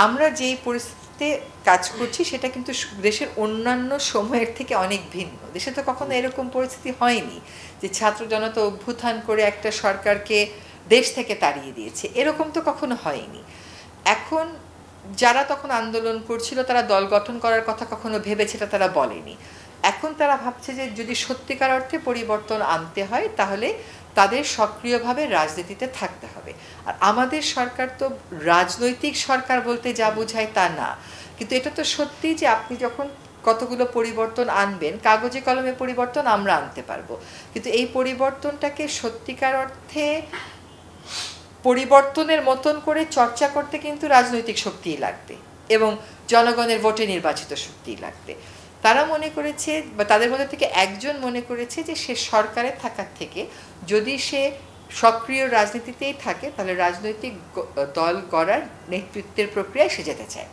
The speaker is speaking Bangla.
আমরা যেই পরিস্থিতিতে কাজ করছি সেটা কিন্তু দেশের অন্যান্য সময়ের থেকে অনেক ভিন্ন। দেশে তো কখনো এরকম পরিস্থিতি হয়নি যে ছাত্র জনতা অভ্যুত্থান করে একটা সরকারকে দেশ থেকে তাড়িয়ে দিয়েছে, এরকম তো কখনো হয়নি। এখন যারা তখন আন্দোলন করছিল তারা দল গঠন করার কথা কখনো ভেবেছে এটা তারা বলেনি। এখন তারা ভাবছে যে যদি সত্যিকার অর্থে পরিবর্তন আনতে হয় তাহলে তাদের সক্রিয়ভাবে রাজনীতিতে থাকতে হবে। আর আমাদের সরকার তো রাজনৈতিক সরকার বলতে যা বোঝায় তা না, কিন্তু এটা তো সত্যি যে আপনি যখন কতগুলো পরিবর্তন আনবেন, কাগজে কলমে পরিবর্তন আমরা আনতে পারবো, কিন্তু এই পরিবর্তনটাকে সত্যিকার অর্থে পরিবর্তনের মতন করে চর্চা করতে কিন্তু রাজনৈতিক শক্তিই লাগবে এবং জনগণের ভোটে নির্বাচিত শক্তিই লাগবে। তারা মনে করেছে বা তাদের মধ্যে থেকে একজন মনে করেছে যে সে সরকারে থাকার থেকে যদি সে সক্রিয় রাজনীতিতেই থাকে তাহলে রাজনৈতিক দল গড়ার নেতৃত্বের প্রক্রিয়ায় সে যেতে চায়।